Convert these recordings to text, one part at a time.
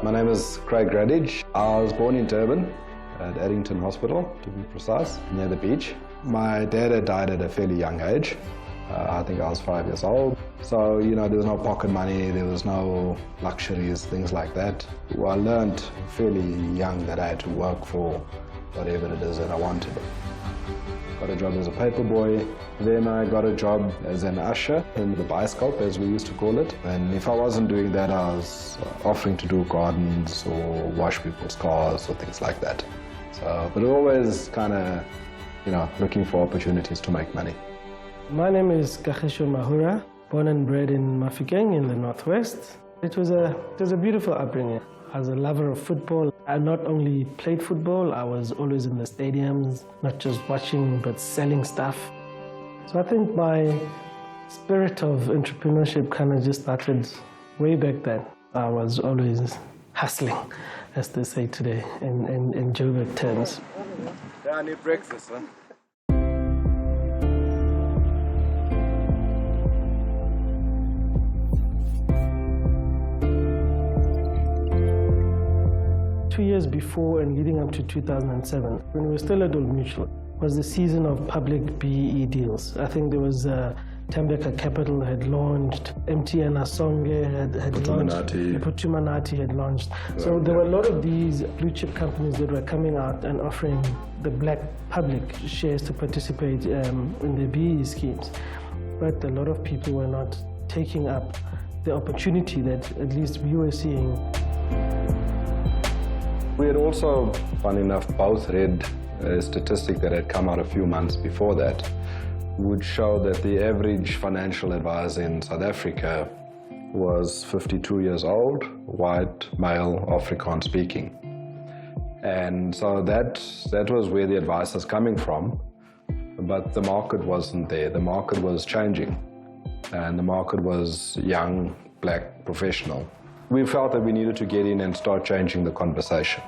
My name is Craig Radich. I was born in Durban at Addington Hospital, to be precise, near the beach. My dad had died at a fairly young age. I think I was 5 years old. So, there was no pocket money, there was no luxuries, things like that. Well, I learned fairly young that I had to work for whatever it is that I wanted. Got a job as a paperboy. Then I got a job as an usher in the Bioscope, as we used to call it. And if I wasn't doing that, I was offering to do gardens or wash people's cars or things like that. So, but always kind of, looking for opportunities to make money. My name is Kagiso Mahura, born and bred in Mafikeng in the northwest. It was a beautiful upbringing. I was a lover of football. I not only played football, I was always in the stadiums, not just watching, but selling stuff. So I think my spirit of entrepreneurship kind of just started way back then. I was always hustling, as they say today, in Joburg terms. Yeah, I need breakfast, huh? 2 years before and leading up to 2007, when we were still at Old Mutual, was the season of public BEE deals. I think there was Tembeka Capital had launched, MTN Asonge had launched, Putumanati had launched. So there were a lot of these blue chip companies that were coming out and offering the black public shares to participate in the BEE schemes. But a lot of people were not taking up the opportunity that at least we were seeing. We had also, funny enough, both read a statistic that had come out a few months before that, would show that the average financial advisor in South Africa was 52 years old, white, male, Afrikaans speaking. And so that was where the advice was coming from, but the market wasn't there. The market was changing, and the market was young, black, professional. We felt that we needed to get in and start changing the conversation.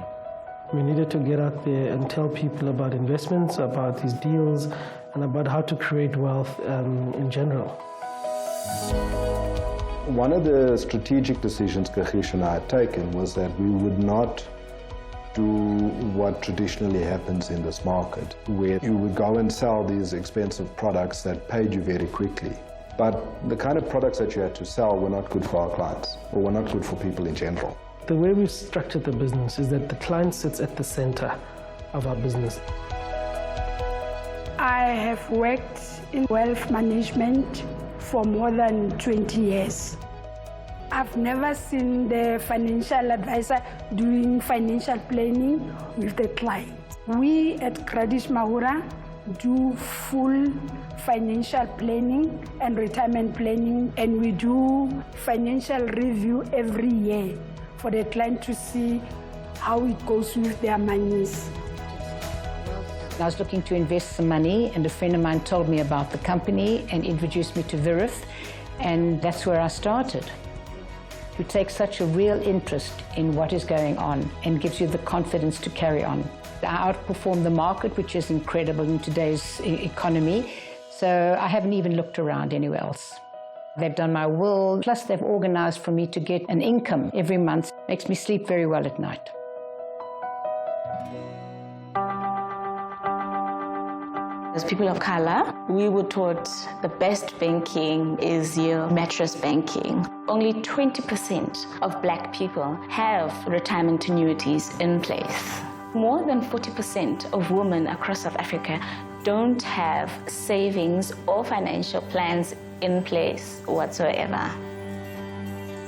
We needed to get out there and tell people about investments, about these deals, and about how to create wealth in general. One of the strategic decisions Kagiso and I had taken was that we would not do what traditionally happens in this market, where you would go and sell these expensive products that paid you very quickly. But the kind of products that you had to sell were not good for our clients, or were not good for people in general. The way we've structured the business is that the client sits at the center of our business. I have worked in wealth management for more than 20 years. I've never seen the financial advisor doing financial planning with the client. We at Radich Mahura do full financial planning and retirement planning, and we do financial review every year for the client to see how it goes with their monies. I was looking to invest some money, and a friend of mine told me about the company and introduced me to Virith, and that's where I started. You take such a real interest in what is going on and gives you the confidence to carry on. I outperform the market, which is incredible in today's economy, so I haven't even looked around anywhere else. They've done my will, plus they've organized for me to get an income every month. Makes me sleep very well at night. As people of color, we were taught the best banking is your mattress banking. Only 20% of black people have retirement annuities in place. More than 40% of women across South Africa don't have savings or financial plans in place whatsoever.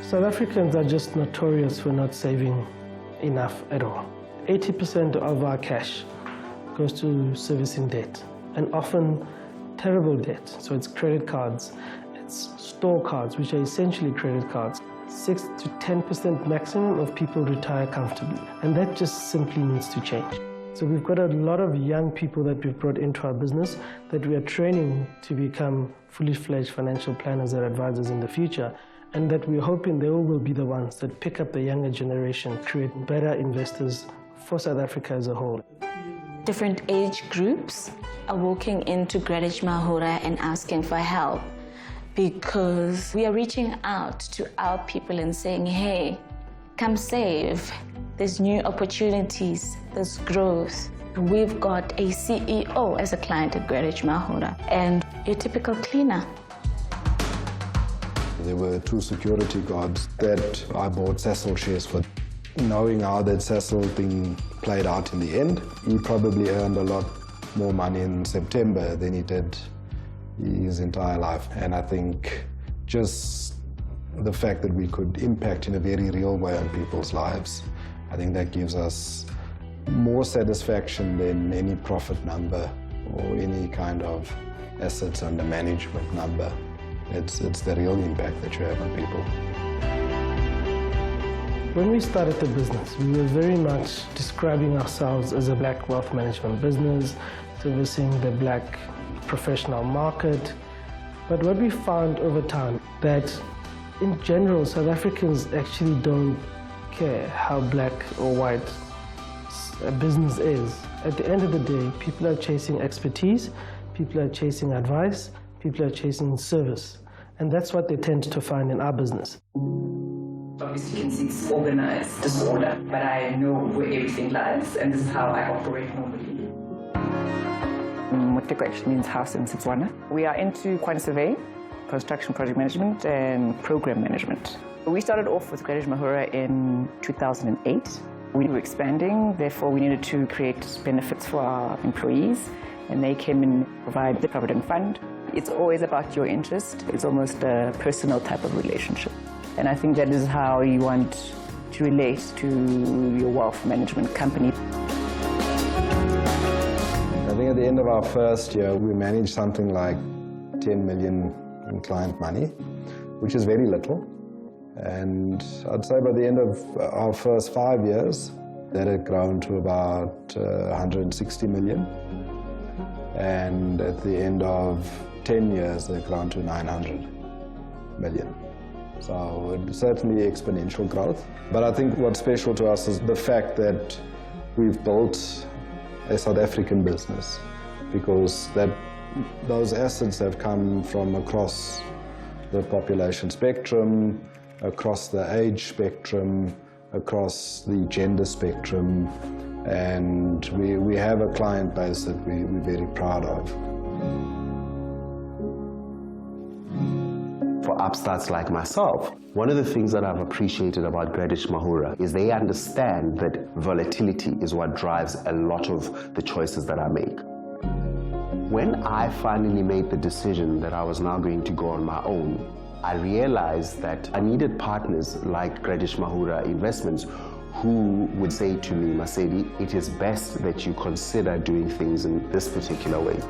South Africans are just notorious for not saving enough at all. 80% of our cash goes to servicing debt, and often terrible debt. So it's credit cards, it's store cards, which are essentially credit cards. 6 to 10% maximum of people retire comfortably, and that just simply needs to change. So we've got a lot of young people that we've brought into our business that we are training to become fully fledged financial planners or advisors in the future, and that we're hoping they will be the ones that pick up the younger generation, create better investors for South Africa as a whole. Different age groups are walking into Radich Mahura and asking for help, because we are reaching out to our people and saying, hey, come save. There's new opportunities, there's growth. We've got a CEO as a client at Greenwich Mahura and your typical cleaner. There were 2 security guards that I bought Cecil shares for. Knowing how that Cecil thing played out in the end, he probably earned a lot more money in September than he did his entire life. And I think just the fact that we could impact in a very real way on people's lives, I think that gives us more satisfaction than any profit number or any kind of assets under management number. It's the real impact that you have on people. When we started the business, we were very much describing ourselves as a black wealth management business, servicing the black professional market. But what we found over time, that in general, South Africans actually don't care how black or white a business is. At the end of the day, people are chasing expertise, people are chasing advice, people are chasing service. And that's what they tend to find in our business. Obviously, you can see it's organized disorder, but I know where everything lies, and this is how I operate normally. Muteko actually means house in Setswana. We are into quantity survey, construction project management, and program management. We started off with Greenwich Mahura in 2008. We were expanding, therefore we needed to create benefits for our employees, and they came and provide the provident fund. It's always about your interest. It's almost a personal type of relationship. And I think that is how you want to relate to your wealth management company. I think at the end of our first year, we managed something like 10 million in client money, which is very little. And I'd say by the end of our first 5 years, that had grown to about 160 million. And at the end of 10 years, they've grown to 900 million. So it's certainly exponential growth. But I think what's special to us is the fact that we've built a South African business, because those assets have come from across the population spectrum, across the age spectrum, across the gender spectrum, and we have a client base that we're very proud of. For upstarts like myself, one of the things that I've appreciated about Greenwich Mahura is they understand that volatility is what drives a lot of the choices that I make. When I finally made the decision that I was now going to go on my own, I realized that I needed partners like Greenwich Mahura Investments who would say to me, Masedi, it is best that you consider doing things in this particular way.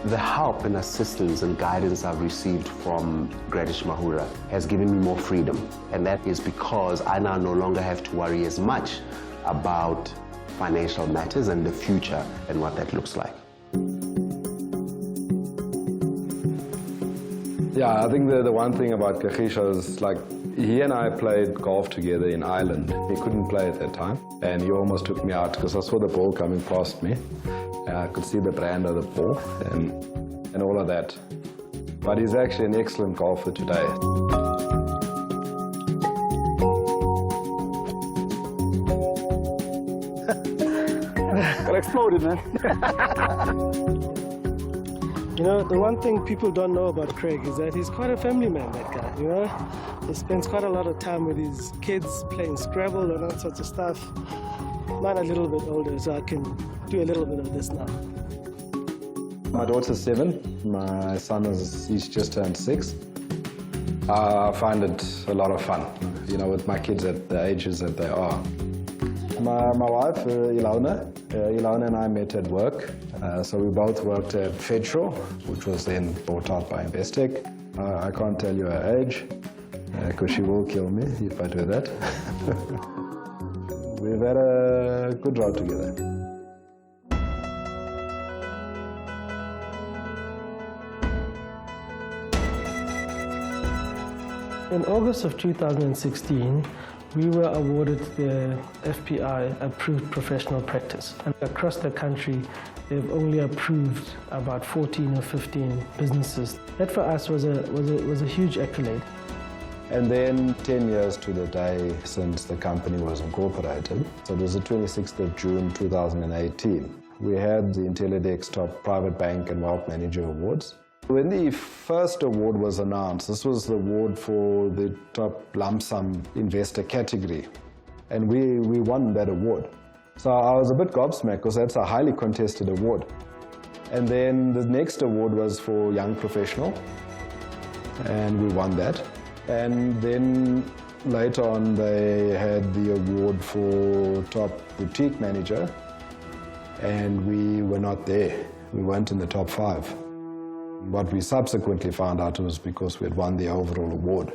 The help and assistance and guidance I've received from Greenwich Mahura has given me more freedom, and that is because I now no longer have to worry as much about financial matters and the future and what that looks like. Yeah, I think the one thing about Kagisha is, like, he and I played golf together in Ireland. He couldn't play at that time, and he almost took me out because I saw the ball coming past me. I could see the brand of the ball and all of that. But he's actually an excellent golfer today. Got exploded, man. You know, the one thing people don't know about Craig is that he's quite a family man, that guy, you know? He spends quite a lot of time with his kids playing Scrabble and all sorts of stuff. Mine are a little bit older, so I can do a little bit of this now. My daughter's 7. My son he's just turned 6. I find it a lot of fun, you know, with my kids at the ages that they are. My wife, Ilona and I met at work. So we both worked at Federal, which was then bought out by Investec. I can't tell you her age, because she will kill me if I do that. We've had a good ride together. In August of 2016, we were awarded the FPI Approved Professional Practice. And across the country, they've only approved about 14 or 15 businesses. That for us was a huge accolade. And then 10 years to the day since the company was incorporated. So it was the 26th of June 2018. We had the Intellidex Top Private Bank and Wealth Manager Awards. When the first award was announced, this was the award for the top lump sum investor category. And we won that award. So I was a bit gobsmacked because that's a highly contested award. And then the next award was for young professional, and we won that. And then later on they had the award for top boutique manager, and we were not there. We weren't in the top 5. What we subsequently found out was because we had won the overall award.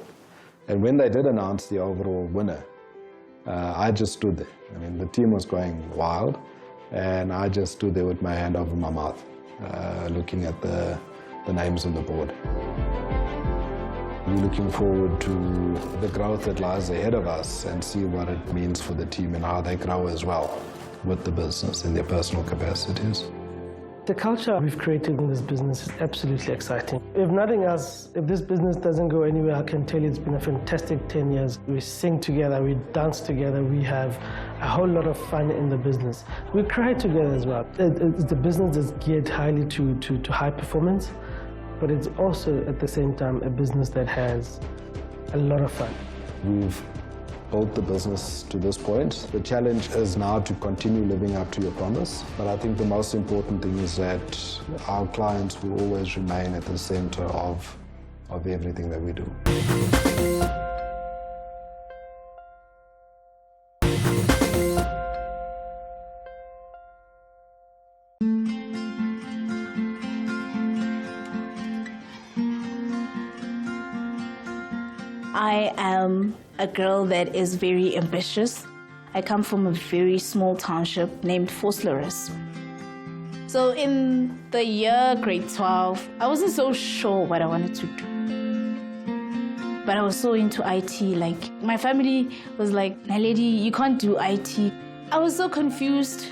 And when they did announce the overall winner, I just stood there. I mean, the team was going wild, and I just stood there with my hand over my mouth, looking at the names on the board. We're looking forward to the growth that lies ahead of us and see what it means for the team and how they grow as well with the business in their personal capacities. The culture we've created in this business is absolutely exciting. If nothing else, if this business doesn't go anywhere, I can tell you it's been a fantastic 10 years. We sing together, we dance together, we have a whole lot of fun in the business. We cry together as well. It's the business that's geared highly to high performance, but it's also at the same time a business that has a lot of fun. We've built the business to this point. The challenge is now to continue living up to your promise. But I think the most important thing is that our clients will always remain at the center of everything that we do. I am a girl that is very ambitious. I come from a very small township named Vosloorus. So in the year grade 12, I wasn't so sure what I wanted to do. But I was so into IT, like my family was like, Naledi, you can't do IT. I was so confused.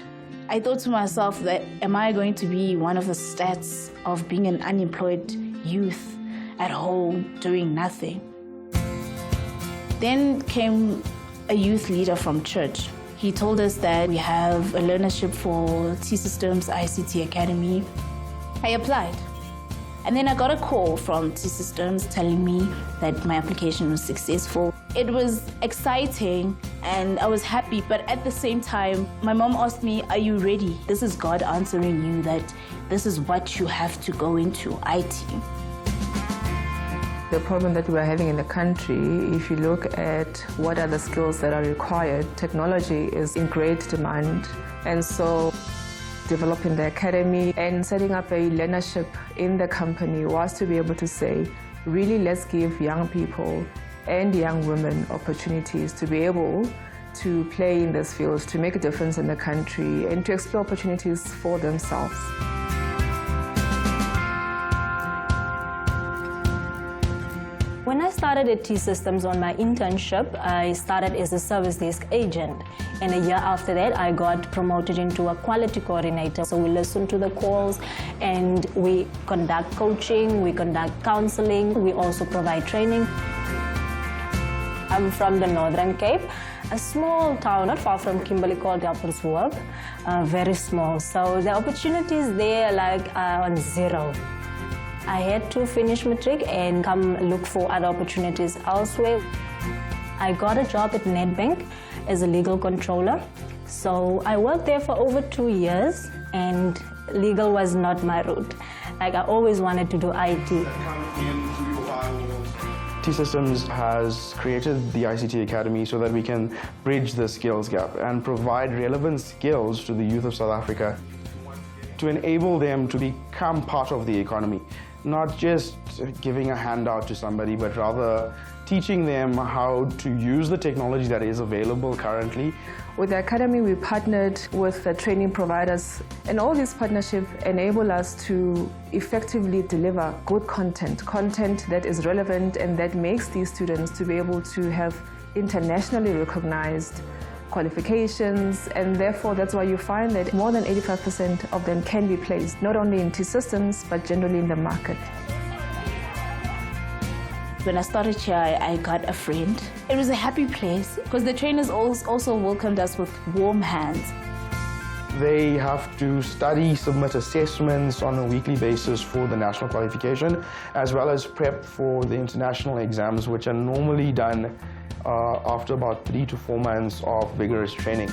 I thought to myself that, am I going to be one of the stats of being an unemployed youth at home doing nothing? Then came a youth leader from church. He told us that we have a learnership for T-Systems ICT Academy. I applied. And then I got a call from T-Systems telling me that my application was successful. It was exciting and I was happy, but at the same time, my mom asked me, are you ready? This is God answering you that this is what you have to go into, IT. The problem that we're having in the country, if you look at what are the skills that are required, technology is in great demand. And so developing the academy and setting up a learnership in the company was to be able to say, really let's give young people and young women opportunities to be able to play in this field, to make a difference in the country and to explore opportunities for themselves. When I started at T-Systems on my internship, I started as a service desk agent. And a year after that, I got promoted into a quality coordinator. So we listen to the calls and we conduct coaching, we conduct counseling, we also provide training. I'm from the Northern Cape, a small town not far from Kimberley called Gapperswoerd, very small. So the opportunities there are on zero. I had to finish matric and come look for other opportunities elsewhere. I got a job at Nedbank as a legal controller. So I worked there for over 2 years and legal was not my route. Like I always wanted to do IT. T-Systems has created the ICT Academy so that we can bridge the skills gap and provide relevant skills to the youth of South Africa to enable them to become part of the economy. Not just giving a handout to somebody, but rather teaching them how to use the technology that is available currently. With the Academy, we partnered with the training providers, and all these partnerships enable us to effectively deliver good content that is relevant and that makes these students to be able to have internationally recognized qualifications, and therefore that's why you find that more than 85% of them can be placed, not only in T-Systems, but generally in the market. When I started here, I got a friend. It was a happy place because the trainers also welcomed us with warm hands. They have to study, submit assessments on a weekly basis for the national qualification, as well as prep for the international exams, which are normally done after about 3 to 4 months of vigorous training.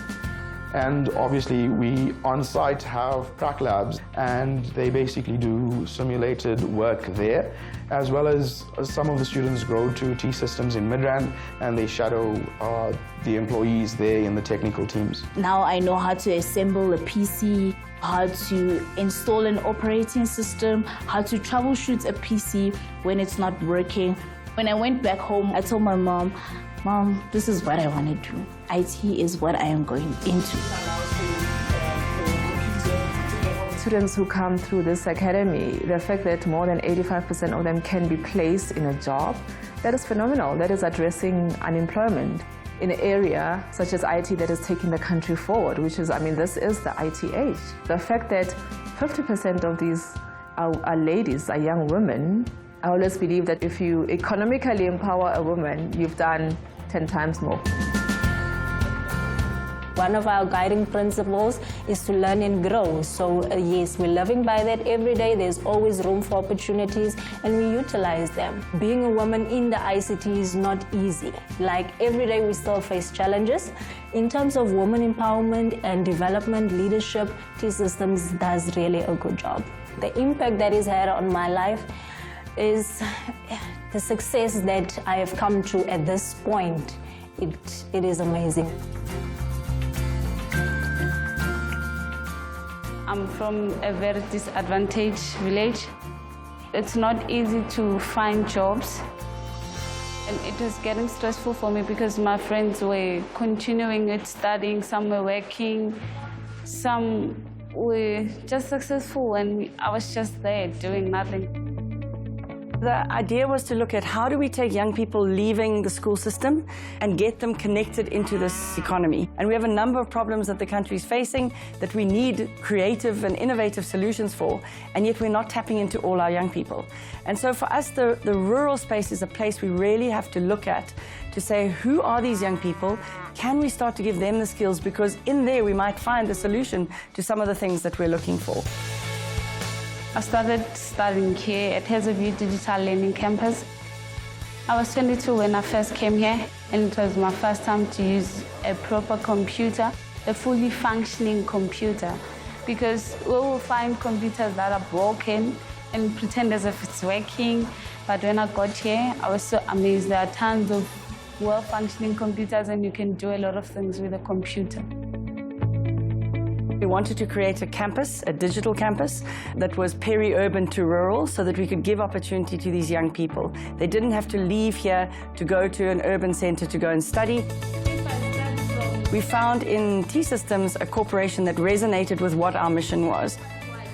And obviously we on-site have prac labs, and they basically do simulated work there, as well as some of the students go to T-Systems in Midrand and they shadow the employees there in the technical teams. Now I know how to assemble a PC, how to install an operating system, how to troubleshoot a PC when it's not working. When I went back home, I told my mom, "Mom, this is what I want to do. IT is what I am going into." Students who come through this academy, the fact that more than 85% of them can be placed in a job, that is phenomenal. That is addressing unemployment in an area such as IT that is taking the country forward, which is, this is the IT age. The fact that 50% of these are ladies, are young women, I always believe that if you economically empower a woman, you've done 10 times more. One of our guiding principles is to learn and grow. So yes, we're living by that every day. There's always room for opportunities and we utilize them. Being a woman in the ICT is not easy. Like every day we still face challenges. In terms of women empowerment and development, leadership, T-Systems does really a good job. The impact that it's had on my life is the success that I have come to at this point. It is amazing. I'm from a very disadvantaged village. It's not easy to find jobs. And it was getting stressful for me because my friends were continuing with studying, some were working, some were just successful, and I was just there doing nothing. The idea was to look at how do we take young people leaving the school system and get them connected into this economy. And we have a number of problems that the country is facing that we need creative and innovative solutions for, and yet we're not tapping into all our young people. And so for us, the rural space is a place we really have to look at to say, who are these young people? Can we start to give them the skills? Because in there we might find the solution to some of the things that we're looking for. I started studying here at Hazelview Digital Learning Campus. I was 22 when I first came here, and it was my first time to use a proper computer, a fully functioning computer, because we will find computers that are broken and pretend as if it's working. But when I got here, I was so amazed. There are tons of well-functioning computers and you can do a lot of things with a computer. We wanted to create a campus, a digital campus, that was peri-urban to rural so that we could give opportunity to these young people. They didn't have to leave here to go to an urban center to go and study. We found in T-Systems a corporation that resonated with what our mission was.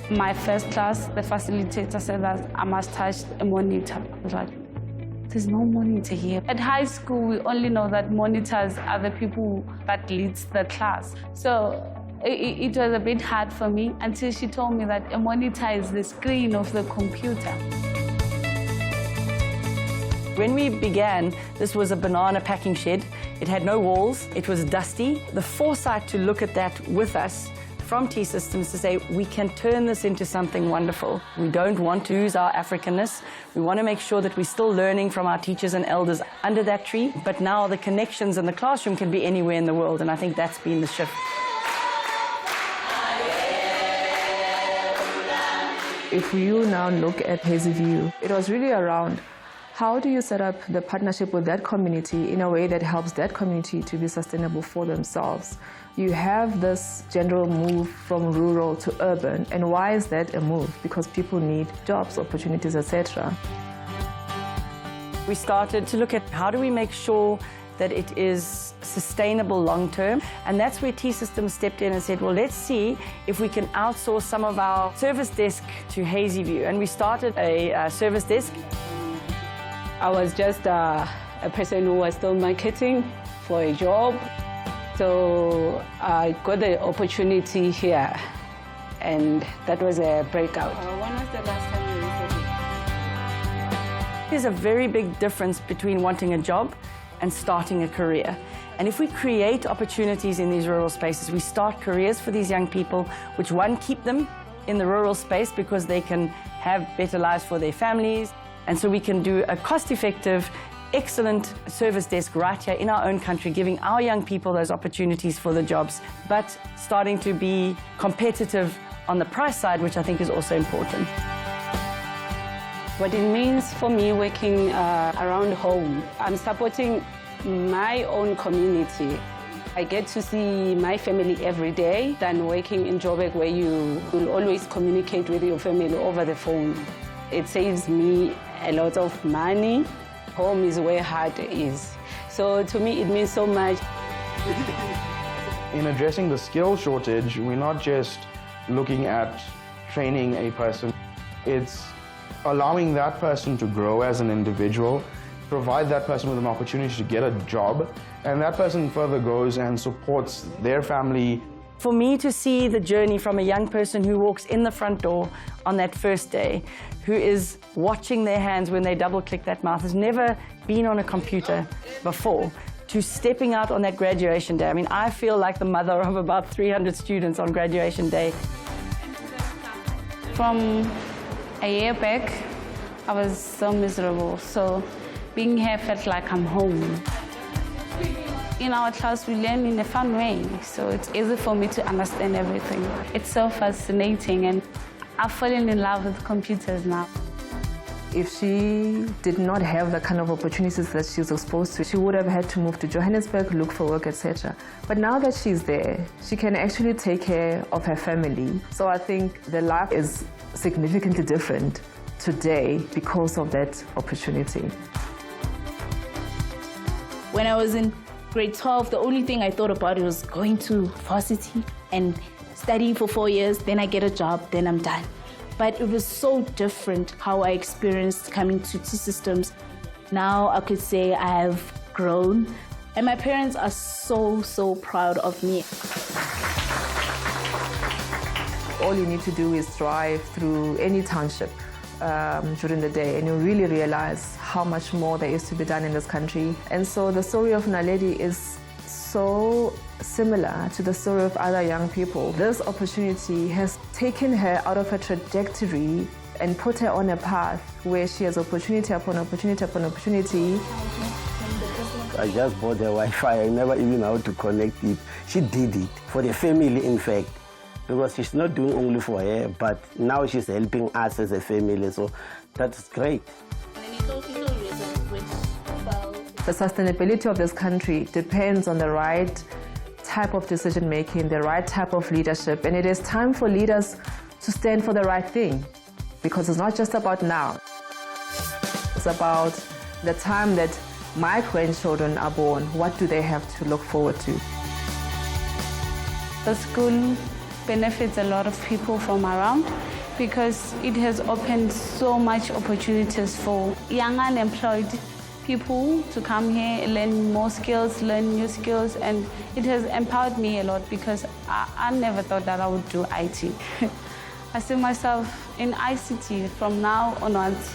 My first class, the facilitator said that I must touch a monitor. I was like, there's no monitor here. At high school, we only know that monitors are the people that leads the class. So it was a bit hard for me until she told me that a monitor is the screen of the computer. When we began, this was a banana packing shed. It had no walls, it was dusty. The foresight to look at that with us from T-Systems to say, we can turn this into something wonderful. We don't want to lose our Africanness. We want to make sure that we're still learning from our teachers and elders under that tree, but now the connections in the classroom can be anywhere in the world, and I think that's been the shift. If you now look at Hazelview, it was really around how do you set up the partnership with that community in a way that helps that community to be sustainable for themselves. You have this general move from rural to urban, and why is that a move? Because people need jobs, opportunities, etc. We started to look at how do we make sure that it is sustainable long term, and that's where T-Systems stepped in and said, well, let's see if we can outsource some of our service desk to Hazelview, and we started a service desk. I was just a person who was still marketing for a job, so I got the opportunity here, and that was a breakout. When was the last time you There's a very big difference between wanting a job and starting a career. And if we create opportunities in these rural spaces, we start careers for these young people, which one, keep them in the rural space because they can have better lives for their families. And so we can do a cost-effective, excellent service desk right here in our own country, giving our young people those opportunities for the jobs, but starting to be competitive on the price side, which I think is also important. What it means for me working around home, I'm supporting my own community. I get to see my family every day than working in Joburg where you will always communicate with your family over the phone. It saves me a lot of money. Home is where heart is. So to me, it means so much. In addressing the skill shortage, we're not just looking at training a person. It's allowing that person to grow as an individual, provide that person with an opportunity to get a job, and that person further goes and supports their family. For me to see the journey from a young person who walks in the front door on that first day, who is watching their hands when they double-click that mouse, has never been on a computer before, to stepping out on that graduation day. I mean, I feel like the mother of about 300 students on graduation day. From a year back, I was so miserable. So being here felt like I'm home. In our class, we learn in a fun way, so it's easy for me to understand everything. It's so fascinating, and I've fallen in love with computers now. If she did not have the kind of opportunities that she was exposed to, she would have had to move to Johannesburg, look for work, etc. But now that she's there, she can actually take care of her family. So I think the life is significantly different today because of that opportunity. When I was in grade 12, the only thing I thought about was going to varsity and studying for 4 years, then I get a job, then I'm done. But it was so different how I experienced coming to T-Systems. Now I could say I have grown, and my parents are so proud of me. All you need to do is drive through any township during the day, and you really realize how much more there is to be done in this country. And so the story of Naledi is so similar to the story of other young people. This opportunity has taken her out of her trajectory and put her on a path where she has opportunity upon opportunity upon opportunity. I just bought the Wi-Fi. I never even know how to connect it. She did it for the family, in fact, because she's not doing only for her, but now she's helping us as a family, so that's great. The sustainability of this country depends on the right type of decision-making, the right type of leadership, and it is time for leaders to stand for the right thing, because it's not just about now. It's about the time that my grandchildren are born. What do they have to look forward to? The school benefits a lot of people from around because it has opened so much opportunities for young unemployed people to come here, learn more skills, learn new skills, and it has empowered me a lot because I never thought that I would do IT. I see myself in ICT from now onwards.